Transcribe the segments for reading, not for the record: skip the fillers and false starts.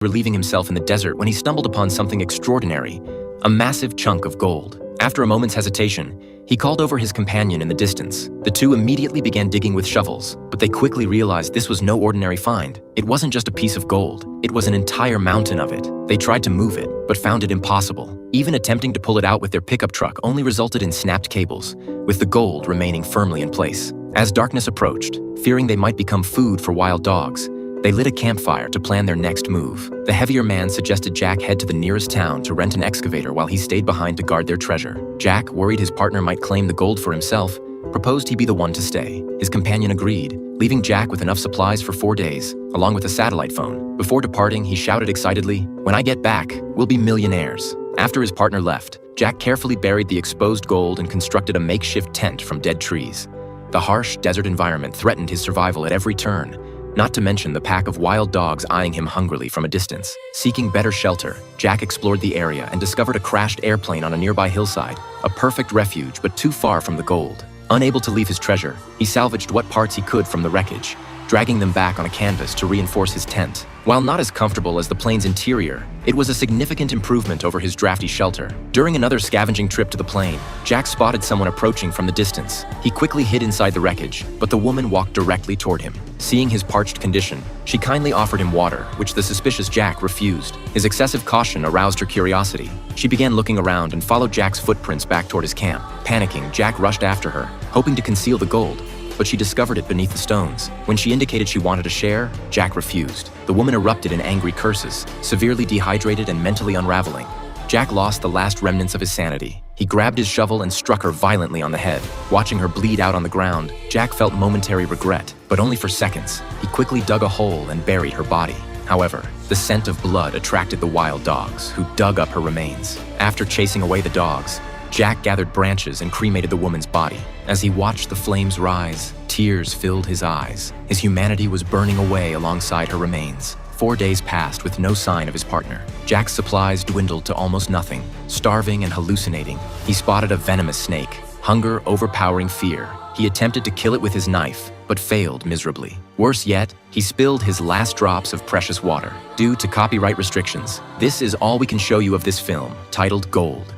relieving himself in the desert when he stumbled upon something extraordinary, a massive chunk of gold. After a moment's hesitation, he called over his companion in the distance. The two immediately began digging with shovels, but they quickly realized this was no ordinary find. It wasn't just a piece of gold, it was an entire mountain of it. They tried to move it, but found it impossible. Even attempting to pull it out with their pickup truck only resulted in snapped cables, with the gold remaining firmly in place. As darkness approached, fearing they might become food for wild dogs, they lit a campfire to plan their next move. The heavier man suggested Jack head to the nearest town to rent an excavator while he stayed behind to guard their treasure. Jack, worried his partner might claim the gold for himself, proposed he be the one to stay. His companion agreed, leaving Jack with enough supplies for 4 days, along with a satellite phone. Before departing, he shouted excitedly, "When I get back, we'll be millionaires." After his partner left, Jack carefully buried the exposed gold and constructed a makeshift tent from dead trees. The harsh desert environment threatened his survival at every turn, not to mention the pack of wild dogs eyeing him hungrily from a distance. Seeking better shelter, Jack explored the area and discovered a crashed airplane on a nearby hillside, a perfect refuge but too far from the gold. Unable to leave his treasure, he salvaged what parts he could from the wreckage, dragging them back on a canvas to reinforce his tent. While not as comfortable as the plane's interior, it was a significant improvement over his drafty shelter. During another scavenging trip to the plane, Jack spotted someone approaching from the distance. He quickly hid inside the wreckage, but the woman walked directly toward him. Seeing his parched condition, she kindly offered him water, which the suspicious Jack refused. His excessive caution aroused her curiosity. She began looking around and followed Jack's footprints back toward his camp. Panicking, Jack rushed after her, hoping to conceal the gold, but she discovered it beneath the stones. When she indicated she wanted to share, Jack refused. The woman erupted in angry curses, severely dehydrated and mentally unraveling. Jack lost the last remnants of his sanity. He grabbed his shovel and struck her violently on the head. Watching her bleed out on the ground, Jack felt momentary regret, but only for seconds. He quickly dug a hole and buried her body. However, the scent of blood attracted the wild dogs, who dug up her remains. After chasing away the dogs, Jack gathered branches and cremated the woman's body. As he watched the flames rise, tears filled his eyes. His humanity was burning away alongside her remains. 4 days passed with no sign of his partner. Jack's supplies dwindled to almost nothing. Starving and hallucinating, he spotted a venomous snake. Hunger overpowering fear, he attempted to kill it with his knife, but failed miserably. Worse yet, he spilled his last drops of precious water. Due to copyright restrictions, this is all we can show you of this film, titled Gold.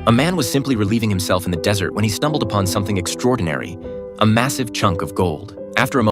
A man was simply relieving himself in the desert when he stumbled upon something extraordinary, a massive chunk of gold. After a moment,